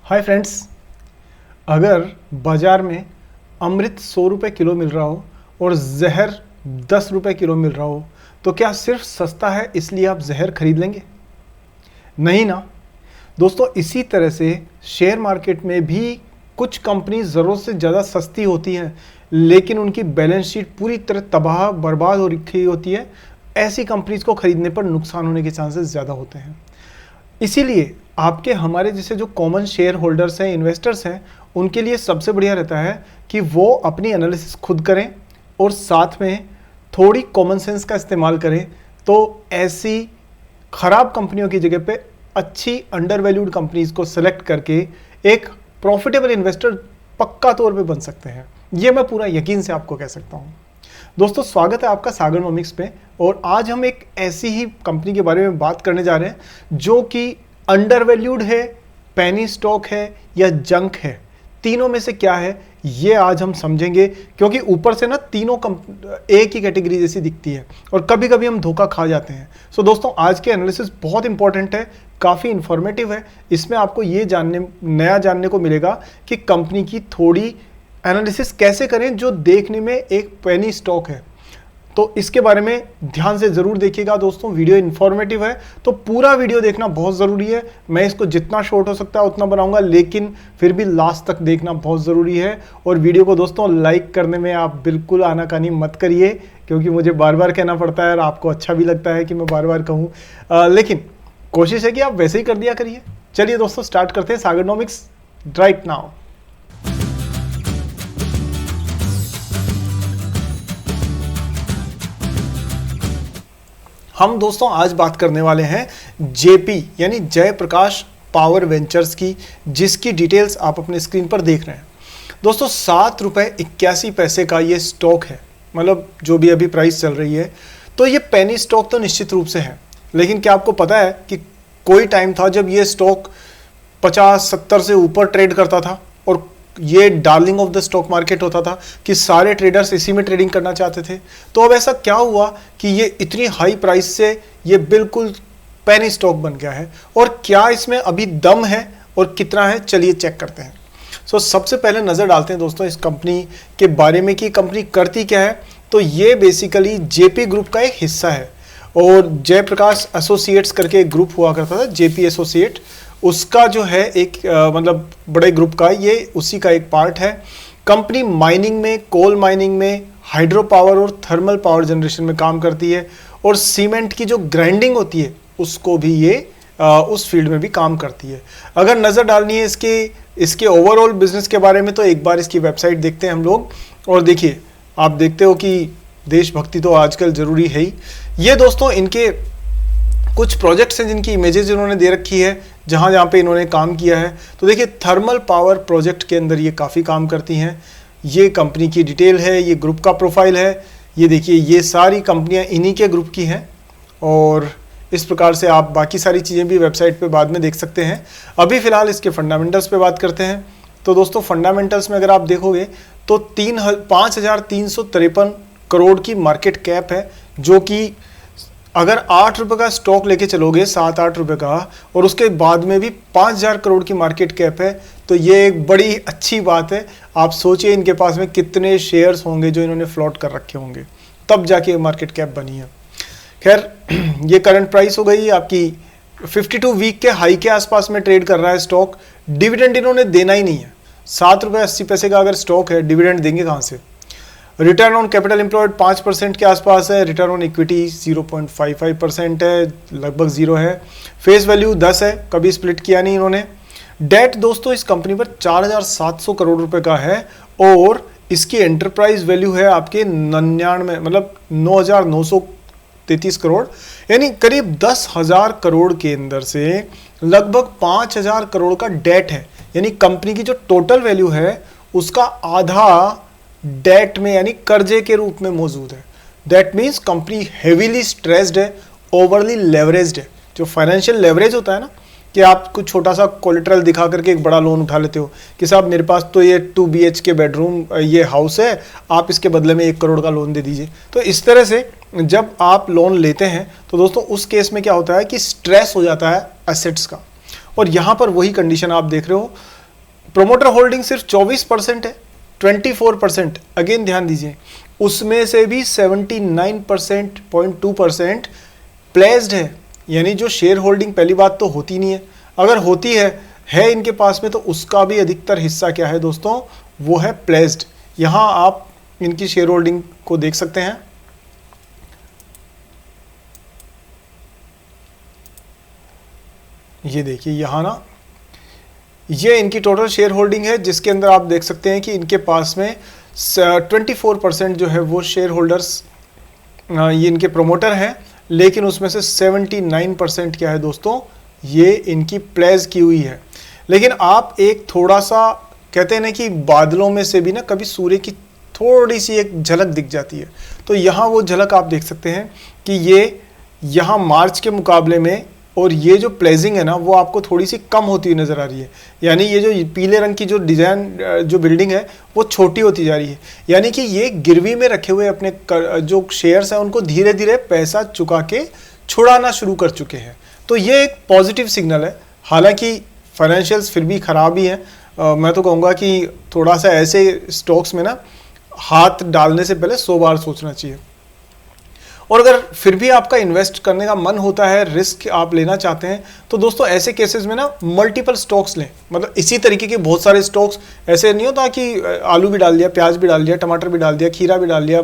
Hi friends, अगर बाज़ार में अमृत 100 रुपये किलो मिल रहा हो और जहर 10 रुपये किलो मिल रहा हो तो क्या सिर्फ सस्ता है इसलिए आप जहर खरीद लेंगे? नहीं ना दोस्तों। इसी तरह से शेयर मार्केट में भी कुछ कंपनी ज़रूरत से ज़्यादा सस्ती होती हैं लेकिन उनकी बैलेंस शीट पूरी तरह तबाह बर्बाद हो रखी होती है। ऐसी कंपनीज को खरीदने पर नुकसान होने के चांसेस ज़्यादा होते हैं। इसीलिए आपके हमारे जैसे जो कॉमन शेयर होल्डर्स हैं, इन्वेस्टर्स हैं, उनके लिए सबसे बढ़िया रहता है कि वो अपनी एनालिसिस खुद करें और साथ में थोड़ी कॉमन सेंस का इस्तेमाल करें। तो ऐसी ख़राब कंपनियों की जगह पे अच्छी अंडर वैल्यूड कंपनीज को सेलेक्ट करके एक प्रॉफिटेबल इन्वेस्टर पक्का तौर पे बन सकते हैं। ये मैं पूरा यकीन से आपको कह सकता हूँ। दोस्तों, स्वागत है आपका सागरनोमिक्स पे। और आज हम एक ऐसी ही कंपनी के बारे में बात करने जा रहे हैं जो कि अंडर वैल्यूड है, पेनी स्टॉक है या जंक है। तीनों में से क्या है ये आज हम समझेंगे, क्योंकि ऊपर से ना तीनों एक ही कैटेगरी जैसी दिखती है और कभी कभी हम धोखा खा जाते हैं। सो दोस्तों, आज के एनालिसिस बहुत इंपॉर्टेंट है, काफ़ी इंफॉर्मेटिव है। इसमें आपको ये नया जानने को मिलेगा कि कंपनी की थोड़ी एनालिसिस कैसे करें जो देखने में एक पेनी स्टॉक है। तो इसके बारे में ध्यान से ज़रूर देखिएगा दोस्तों। वीडियो इन्फॉर्मेटिव है तो पूरा वीडियो देखना बहुत ज़रूरी है। मैं इसको जितना शॉर्ट हो सकता है उतना बनाऊंगा, लेकिन फिर भी लास्ट तक देखना बहुत ज़रूरी है। और वीडियो को दोस्तों लाइक करने में आप बिल्कुल आनाकानी मत करिए, क्योंकि मुझे बार बार कहना पड़ता है और आपको अच्छा भी लगता है कि मैं बार बार कहूँ, लेकिन कोशिश है कि आप वैसे ही कर दिया करिए। चलिए दोस्तों, स्टार्ट करते हैं सागरनोमिक्स राइट नाउ। हम दोस्तों आज बात करने वाले हैं जेपी यानी जयप्रकाश पावर वेंचर्स की, जिसकी डिटेल्स आप अपने स्क्रीन पर देख रहे हैं। दोस्तों, 7.81 रुपये का ये स्टॉक है, मतलब जो भी अभी प्राइस चल रही है। तो ये पेनी स्टॉक तो निश्चित रूप से है, लेकिन क्या आपको पता है कि कोई टाइम था जब ये स्टॉक 50-70 से ऊपर ट्रेड करता था और ये darling of the stock market होता था कि सारे ट्रेडर्स इसी में ट्रेडिंग करना चाहते थे। तो अब ऐसा क्या हुआ कि ये इतनी हाई प्राइस से ये बिल्कुल पेनी स्टॉक बन गया है? और क्या इसमें अभी दम है और कितना है, चलिए चेक करते हैं। सबसे पहले नज़र डालते हैं दोस्तों इस कंपनी के बारे में कि कंपनी करती क्या है। तो ये बेसिकली जेपी ग्रुप का एक हिस्सा है और जयप्रकाश एसोसिएट्स करके एक ग्रुप हुआ करता था, जेपी एसोसिएट, उसका जो है एक मतलब बड़े ग्रुप का ये उसी का एक पार्ट है। कंपनी माइनिंग में, कोल माइनिंग में, हाइड्रो पावर और थर्मल पावर जनरेशन में काम करती है और सीमेंट की जो ग्राइंडिंग होती है उसको भी ये उस फील्ड में भी काम करती है। अगर नज़र डालनी है इसके ओवरऑल बिजनेस के बारे में तो एक बार इसकी वेबसाइट देखते हैं हम लोग। और देखिए, आप देखते हो कि देशभक्ति तो आजकल ज़रूरी है ही। ये दोस्तों इनके कुछ प्रोजेक्ट्स हैं जिनकी इमेजेस इन्होंने दे रखी है जहाँ पे इन्होंने काम किया है। तो देखिए, थर्मल पावर प्रोजेक्ट के अंदर ये काफ़ी काम करती हैं। ये कंपनी की डिटेल है, ये ग्रुप का प्रोफाइल है। ये देखिए, ये सारी कंपनियां इन्हीं के ग्रुप की हैं और इस प्रकार से आप बाकी सारी चीज़ें भी वेबसाइट पे बाद में देख सकते हैं। अभी फ़िलहाल इसके फंडामेंटल्स पे बात करते हैं। तो दोस्तों, फंडामेंटल्स में अगर आप देखोगे तो 5,353 करोड़ की मार्केट कैप है, जो कि अगर 8 रुपये का स्टॉक लेके चलोगे, 7-8 रुपये का, और उसके बाद में भी 5,000 करोड़ की मार्केट कैप है, तो ये एक बड़ी अच्छी बात है। आप सोचिए इनके पास में कितने शेयर्स होंगे जो इन्होंने फ्लोट कर रखे होंगे, तब जाके मार्केट कैप बनी है। खैर, ये करंट प्राइस हो गई आपकी 52 वीक के हाई के आसपास में ट्रेड कर रहा है स्टॉक। डिविडेंड इन्होंने देना ही नहीं है। 7.80 रुपये का अगर स्टॉक है, डिविडेंड देंगे कहाँ से? रिटर्न ऑन कैपिटल एम्प्लॉयड 5% के आसपास है। रिटर्न ऑन इक्विटी 0.55% है, लगभग 0 है। फेस वैल्यू 10 है, कभी स्प्लिट किया नहीं इन्होंने। डेट दोस्तों इस कंपनी पर 4,700 करोड़ रुपए का है और इसकी एंटरप्राइज वैल्यू है आपके 99 मतलब 9,933 करोड़, यानी करीब 10,000 करोड़ के अंदर से लगभग 5,000 करोड़ का डेट है। यानी कंपनी की जो टोटल वैल्यू है उसका आधा डेट में यानी कर्जे के रूप में मौजूद है। That means company heavily stressed है, ओवरली लेवरेज्ड है। जो फाइनेंशियल लेवरेज होता है ना, कि आप कुछ छोटा सा कोलेटरल दिखा करके एक बड़ा लोन उठा लेते हो कि साहब मेरे पास तो ये 2 BHK बेडरूम ये हाउस है, आप इसके बदले में 1 करोड़ का लोन दे दीजिए। तो इस तरह से जब आप लोन लेते हैं तो दोस्तों उस केस में क्या होता है कि स्ट्रेस हो जाता है एसेट्स का, और यहाँ पर वही कंडीशन आप देख रहे हो, प्रोमोटर होल्डिंग सिर्फ 24% है, 24%, अगेन ध्यान दीजिए, उसमें से भी 79.2% प्लेस्ड है, यानी जो शेयर होल्डिंग पहली बात तो होती नहीं है, अगर होती है इनके पास में, तो उसका भी अधिकतर हिस्सा क्या है दोस्तों, वो है प्लेस्ड। यहां आप इनकी शेयर होल्डिंग को देख सकते हैं, ये देखिए यहां ना, ये इनकी टोटल शेयर होल्डिंग है, जिसके अंदर आप देख सकते हैं कि इनके पास में 24% जो है वो शेयर होल्डर्स ये इनके प्रोमोटर हैं, लेकिन उसमें से 79% क्या है दोस्तों, ये इनकी प्लेस की हुई है। लेकिन आप एक थोड़ा सा कहते हैं ना कि बादलों में से भी ना कभी सूर्य की थोड़ी सी एक झलक दिख जाती है, तो यहाँ वो झलक आप देख सकते हैं कि ये यहाँ मार्च के मुकाबले में, और ये जो प्लेजिंग है ना वो आपको थोड़ी सी कम होती हुई नज़र आ रही है, यानी ये जो पीले रंग की जो डिज़ाइन जो बिल्डिंग है वो छोटी होती जा रही है, यानी कि ये गिरवी में रखे हुए अपने जो शेयर्स हैं उनको धीरे धीरे पैसा चुका के छुड़ाना शुरू कर चुके हैं। तो ये एक पॉजिटिव सिग्नल है, हालांकि फाइनेंशियल्स फिर भी ख़राब ही हैं। मैं तो कहूँगा कि थोड़ा सा ऐसे स्टॉक्स में ना हाथ डालने से पहले 100 बार सोचना चाहिए। और अगर फिर भी आपका इन्वेस्ट करने का मन होता है, रिस्क आप लेना चाहते हैं, तो दोस्तों ऐसे केसेस में ना मल्टीपल स्टॉक्स लें, मतलब इसी तरीके के बहुत सारे स्टॉक्स, ऐसे नहीं होता कि आलू भी डाल दिया, प्याज भी डाल दिया, टमाटर भी डाल दिया, खीरा भी डाल दिया,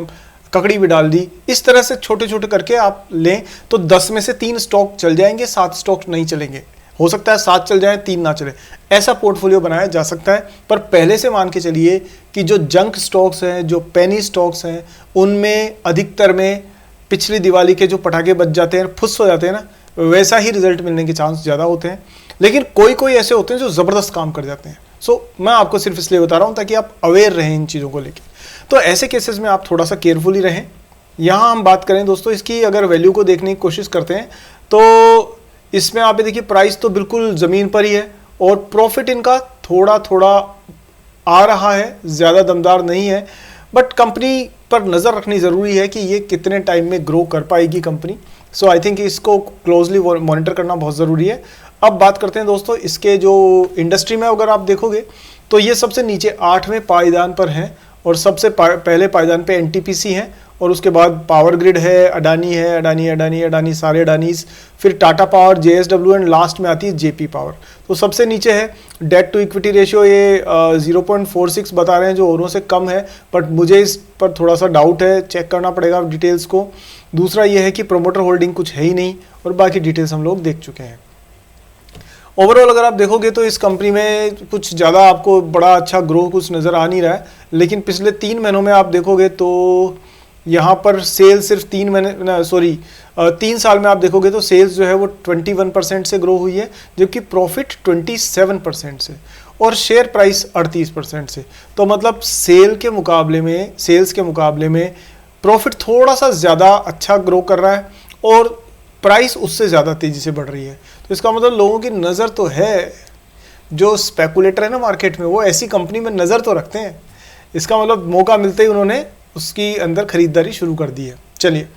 ककड़ी भी डाल दी, इस तरह से छोटे छोटे करके आप लें तो 10 में से 3 स्टॉक चल जाएंगे, 7 स्टॉक नहीं चलेंगे, हो सकता है 7 चल जाए 3 ना चले, ऐसा पोर्टफोलियो बनाया जा सकता है। पर पहले से मान के चलिए कि जो जंक स्टॉक्स हैं, जो पेनी स्टॉक्स हैं, उनमें अधिकतर में पिछली दिवाली के जो पटाखे बच जाते हैं, फुस हो जाते हैं ना, वैसा ही रिजल्ट मिलने के चांस ज़्यादा होते हैं। लेकिन कोई कोई ऐसे होते हैं जो ज़बरदस्त काम कर जाते हैं। मैं आपको सिर्फ इसलिए बता रहा हूँ ताकि आप अवेयर रहें इन चीज़ों को लेकर। तो ऐसे केसेस में आप थोड़ा सा केयरफुली रहें। यहाँ हम बात करें दोस्तों इसकी, अगर वैल्यू को देखने की कोशिश करते हैं तो इसमें आप देखिए प्राइस तो बिल्कुल ज़मीन पर ही है, और प्रॉफिट इनका थोड़ा थोड़ा आ रहा है, ज़्यादा दमदार नहीं है, बट कंपनी पर नज़र रखनी ज़रूरी है कि ये कितने टाइम में ग्रो कर पाएगी कंपनी। सो आई थिंक इसको क्लोजली मॉनिटर करना बहुत ज़रूरी है। अब बात करते हैं दोस्तों इसके जो इंडस्ट्री में, अगर आप देखोगे तो ये सबसे नीचे 8वें पायदान पर हैं, और सबसे पहले पायदान पे एनटीपीसी हैं, और उसके बाद पावर ग्रिड है, अडानी है, अडानी सारे अडानीज, फिर Tata power, JSW, and last में आती है जेपी पावर। तो सबसे नीचे है डेट टू इक्विटी रेशियो, ये 0.46 बता रहे हैं, जो औरों से कम है, बट मुझे इस पर थोड़ा सा डाउट है, चेक करना पड़ेगा डिटेल्स को। दूसरा ये है कि प्रोमोटर होल्डिंग कुछ है ही नहीं, और बाकी डिटेल्स हम लोग देख चुके हैं। ओवरऑल अगर आप देखोगे तो इस कंपनी में कुछ ज़्यादा आपको बड़ा अच्छा ग्रो कुछ नज़र आ नहीं रहा है, लेकिन पिछले 3 महीनों में आप देखोगे तो यहाँ पर सेल्स सिर्फ 3 साल में आप देखोगे तो सेल्स जो है वो 21% से ग्रो हुई है, जबकि प्रॉफिट 27% से, और शेयर प्राइस 38% से। तो मतलब सेल्स के मुकाबले में प्रॉफिट थोड़ा सा ज़्यादा अच्छा ग्रो कर रहा है, और प्राइस उससे ज़्यादा तेज़ी से बढ़ रही है। तो इसका मतलब लोगों की नज़र तो है, जो स्पेकुलेटर है ना मार्केट में, वो ऐसी कंपनी में नज़र तो रखते हैं। इसका मतलब मौका मिलते ही उन्होंने उसकी अंदर खरीदारी शुरू कर दी है। चलिए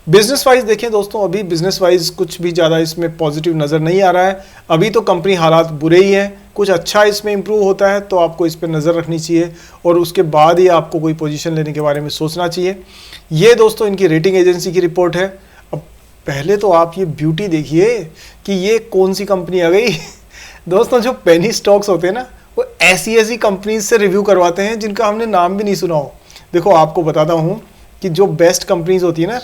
बिजनेस वाइज देखें दोस्तों, अभी बिजनेस वाइज कुछ भी ज़्यादा इसमें पॉजिटिव नज़र नहीं आ रहा है। अभी तो कंपनी हालात बुरे ही हैं, कुछ अच्छा इसमें इंप्रूव होता है तो आपको इस पर नज़र रखनी चाहिए, और उसके बाद ही आपको कोई पोजीशन लेने के बारे में सोचना चाहिए। ये दोस्तों इनकी रेटिंग एजेंसी की रिपोर्ट है। अब पहले तो आप ये ब्यूटी देखिए कि ये कौन सी कंपनी आ गई दोस्तों, जो पेनी स्टॉक्स होते हैं ना, वो ऐसी कंपनीज से रिव्यू करवाते हैं जिनका हमने नाम भी नहीं सुना हो। देखो आपको बताता हूँ कि जो बेस्ट कंपनीज होती है ना,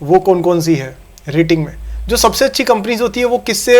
वो कौन कौन सी है रेटिंग में। जो सबसे अच्छी कंपनीज होती है वो किससे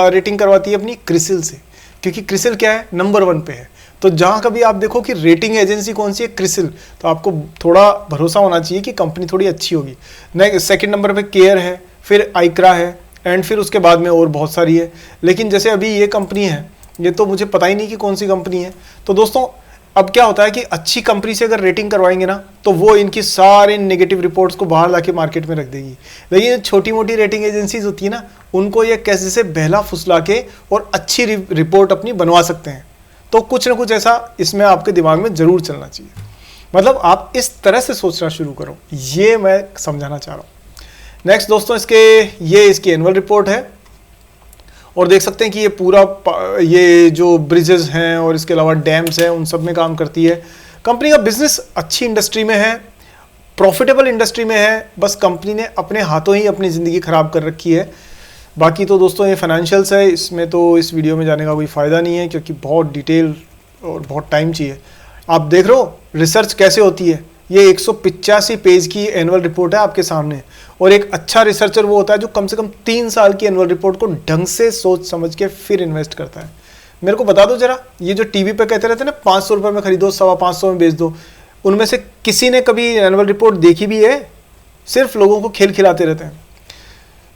रेटिंग करवाती है अपनी, क्रिसिल से, क्योंकि क्रिसिल क्या है, नंबर 1 पे है। तो जहाँ कभी आप देखो कि रेटिंग एजेंसी कौन सी है, क्रिसिल, तो आपको थोड़ा भरोसा होना चाहिए कि कंपनी थोड़ी अच्छी होगी। नेक्स्ट सेकंड नंबर पे केयर है, फिर आइक्रा है, एंड फिर उसके बाद में और बहुत सारी है। लेकिन जैसे अभी ये कंपनी है, ये तो मुझे पता ही नहीं कि कौन सी कंपनी है। तो दोस्तों अब क्या होता है कि अच्छी कंपनी से अगर रेटिंग करवाएंगे ना, तो वो इनकी सारे नेगेटिव रिपोर्ट्स को बाहर लाके मार्केट में रख देगी। लेकिन छोटी मोटी रेटिंग एजेंसीज होती है ना, उनको ये कैसे से बहला फुसला के और अच्छी रिपोर्ट अपनी बनवा सकते हैं। तो कुछ ना कुछ ऐसा इसमें आपके दिमाग में जरूर चलना चाहिए, मतलब आप इस तरह से सोचना शुरू करो, ये मैं समझाना चाह रहा हूँ। नेक्स्ट दोस्तों इसकी एनुअल रिपोर्ट है, और देख सकते हैं कि ये पूरा ये जो ब्रिजेस हैं और इसके अलावा डैम्स हैं उन सब में काम करती है। कंपनी का बिजनेस अच्छी इंडस्ट्री में है, प्रॉफिटेबल इंडस्ट्री में है, बस कंपनी ने अपने हाथों ही अपनी ज़िंदगी ख़राब कर रखी है। बाकी तो दोस्तों ये फाइनेंशियल्स है, इसमें तो इस वीडियो में जाने का कोई फ़ायदा नहीं है क्योंकि बहुत डिटेल और बहुत टाइम चाहिए। आप देख रहे हो रिसर्च कैसे होती है। ये 185 पेज की एनुअल रिपोर्ट है आपके सामने, और एक अच्छा रिसर्चर वो होता है जो कम से कम 3 साल की एनुअल रिपोर्ट को ढंग से सोच समझ के फिर इन्वेस्ट करता है। मेरे को बता दो जरा, ये जो टीवी पे कहते रहते हैं ना 500 रुपये में खरीदो, 525 में बेच दो, उनमें से किसी ने कभी एनुअल रिपोर्ट देखी भी है? सिर्फ लोगों को खेल खिलाते रहते हैं।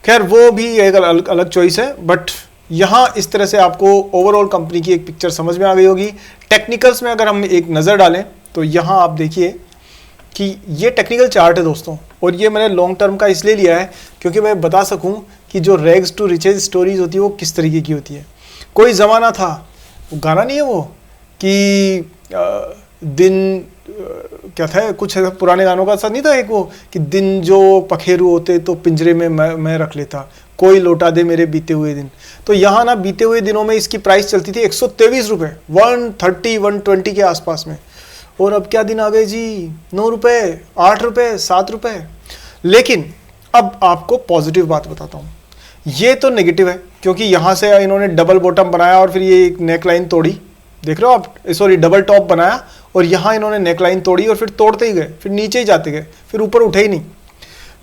खैर वो भी एक अलग चॉइस है, बट यहाँ इस तरह से आपको ओवरऑल कंपनी की एक पिक्चर समझ में आ गई होगी। टेक्निकल्स में अगर हम एक नज़र डालें तो यहाँ आप देखिए कि ये टेक्निकल चार्ट है दोस्तों, और ये मैंने लॉन्ग टर्म का इसलिए लिया है क्योंकि मैं बता सकूं कि जो रैग्स टू रिचेज स्टोरीज होती है वो किस तरीके की होती है। कोई ज़माना था, वो गाना नहीं है वो कि क्या था, कुछ पुराने गानों का साथ नहीं था एक वो कि दिन जो पखेरु होते तो पिंजरे में मैं रख लेता, कोई लौटा दे मेरे बीते हुए दिन। तो यहाँ ना बीते हुए दिनों में इसकी प्राइस चलती थी 123 रुपये, 130 120 के आसपास में, और अब क्या दिन आ गए जी, 9 रुपये, 8 रुपये, 7 रुपये। लेकिन अब आपको पॉजिटिव बात बताता हूँ। ये तो नेगेटिव है क्योंकि यहाँ से इन्होंने डबल बॉटम बनाया और फिर ये एक नेक लाइन तोड़ी, देख रहे हो आप, सॉरी डबल टॉप बनाया और यहाँ इन्होंने नेक लाइन तोड़ी और फिर तोड़ते ही गए, फिर नीचे ही जाते गए, फिर ऊपर उठे ही नहीं।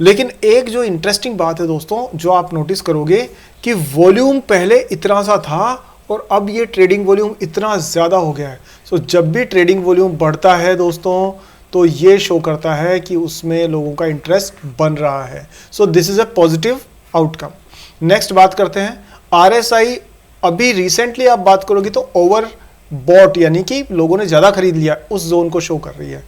लेकिन एक जो इंटरेस्टिंग बात है दोस्तों, जो आप नोटिस करोगे कि वॉल्यूम पहले इतना सा था और अब ये ट्रेडिंग वॉल्यूम इतना ज़्यादा हो गया है। सो जब भी ट्रेडिंग वॉल्यूम बढ़ता है दोस्तों तो ये शो करता है कि उसमें लोगों का इंटरेस्ट बन रहा है। So this is a positive outcome. Next बात करते हैं RSI। अभी रिसेंटली आप बात करोगे तो ओवर बॉट, यानी कि लोगों ने ज़्यादा खरीद लिया, उस जोन को शो कर रही है।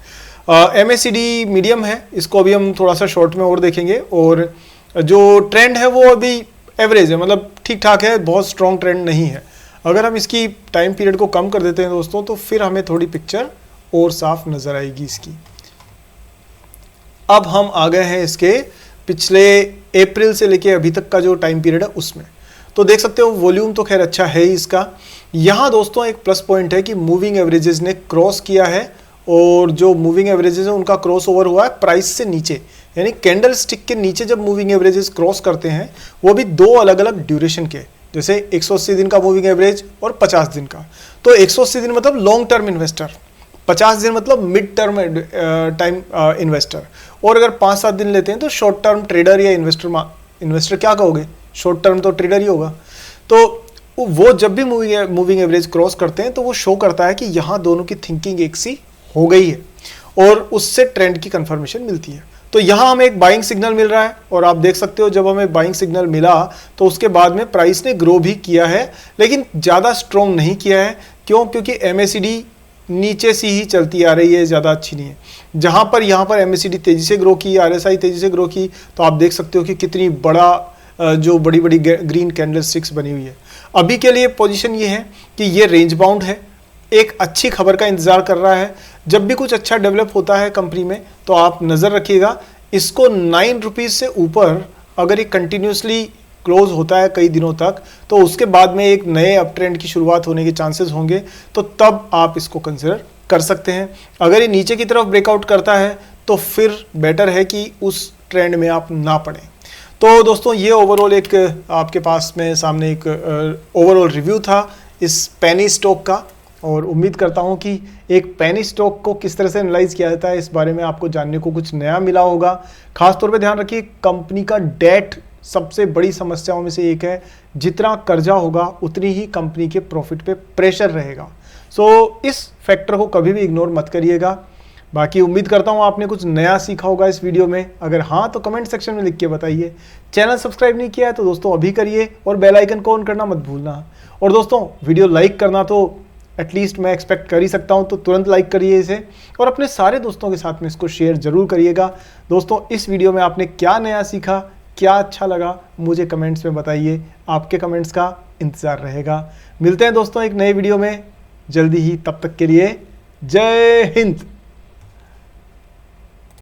MACD मीडियम है, इसको अभी हम थोड़ा सा शॉर्ट में और देखेंगे, और जो ट्रेंड है वो अभी एवरेज है, मतलब ठीक ठाक है, बहुत स्ट्रॉन्ग ट्रेंड नहीं है। अगर हम इसकी टाइम पीरियड को कम कर देते हैं दोस्तों तो फिर हमें थोड़ी पिक्चर और साफ नज़र आएगी इसकी। अब हम आ गए हैं इसके पिछले अप्रैल से लेके अभी तक का जो टाइम पीरियड है उसमें, तो देख सकते हो वॉल्यूम तो खैर अच्छा है ही इसका। यहाँ दोस्तों एक प्लस पॉइंट है कि मूविंग एवरेजेस ने क्रॉस किया है, और जो मूविंग एवरेजेस है उनका क्रॉस ओवर हुआ है प्राइस से नीचे, यानी कैंडल स्टिक के नीचे जब मूविंग एवरेजेस क्रॉस करते हैं वो भी दो अलग अलग ड्यूरेशन के, जैसे 180 दिन का मूविंग एवरेज और 50 दिन का। तो 180 दिन मतलब लॉन्ग टर्म इन्वेस्टर, 50 दिन मतलब मिड टर्म टाइम इन्वेस्टर, और अगर 5-7 दिन लेते हैं तो शॉर्ट टर्म ट्रेडर या इन्वेस्टर क्या कहोगे, शॉर्ट टर्म तो ट्रेडर ही होगा। तो वो जब भी मूविंग एवरेज क्रॉस करते हैं तो वो शो करता है कि यहाँ दोनों की थिंकिंग एक सी हो गई है और उससे ट्रेंड की कंफर्मेशन मिलती है। तो यहाँ हमें एक बाइंग सिग्नल मिल रहा है, और आप देख सकते हो जब हमें बाइंग सिग्नल मिला तो उसके बाद में प्राइस ने ग्रो भी किया है, लेकिन ज़्यादा स्ट्रॉन्ग नहीं किया है। क्यों? क्योंकि MACD नीचे से ही चलती आ रही है, ज़्यादा अच्छी नहीं है। जहाँ पर यहाँ पर MACD तेज़ी से ग्रो की, RSI तेज़ी से ग्रो की, तो आप देख सकते हो कि कितनी जो बड़ी बड़ी ग्रीन कैंडल स्टिक्स बनी हुई है। अभी के लिए पोजीशन ये है कि ये रेंज बाउंड है, एक अच्छी खबर का इंतज़ार कर रहा है। जब भी कुछ अच्छा डेवलप होता है कंपनी में तो आप नज़र रखिएगा, इसको 9 रुपीज़ से ऊपर अगर ये कंटिन्यूसली क्लोज होता है कई दिनों तक, तो उसके बाद में एक नए अप ट्रेंड की शुरुआत होने के चांसेस होंगे, तो तब आप इसको कंसिडर कर सकते हैं। अगर ये नीचे की तरफ ब्रेकआउट करता है तो फिर बेटर है कि उस ट्रेंड में आप ना पड़ें। तो दोस्तों ये ओवरऑल एक आपके पास में सामने एक ओवरऑल रिव्यू था इस पेनी स्टॉक का, और उम्मीद करता हूं कि एक पेनी स्टॉक को किस तरह से एनालाइज किया जाता है इस बारे में आपको जानने को कुछ नया मिला होगा। खासतौर पे ध्यान रखिए, कंपनी का डेट सबसे बड़ी समस्याओं में से एक है। जितना कर्जा होगा उतनी ही कंपनी के प्रॉफिट पे प्रेशर रहेगा। सो इस फैक्टर को कभी भी इग्नोर मत करिएगा। बाकी उम्मीद करता हूँ आपने कुछ नया सीखा होगा इस वीडियो में। अगर हाँ तो कमेंट सेक्शन में लिख के बताइए। चैनल सब्सक्राइब नहीं किया है तो दोस्तों अभी करिए, और बेल आइकन को ऑन करना मत भूलना। और दोस्तों वीडियो लाइक करना तो एटलीस्ट मैं एक्सपेक्ट कर ही सकता हूं, तो तुरंत लाइक करिए इसे, और अपने सारे दोस्तों के साथ में इसको शेयर जरूर करिएगा। दोस्तों इस वीडियो में आपने क्या नया सीखा, क्या अच्छा लगा, मुझे कमेंट्स में बताइए। आपके कमेंट्स का इंतज़ार रहेगा। मिलते हैं दोस्तों एक नए वीडियो में जल्दी ही, तब तक के लिए जय हिंद।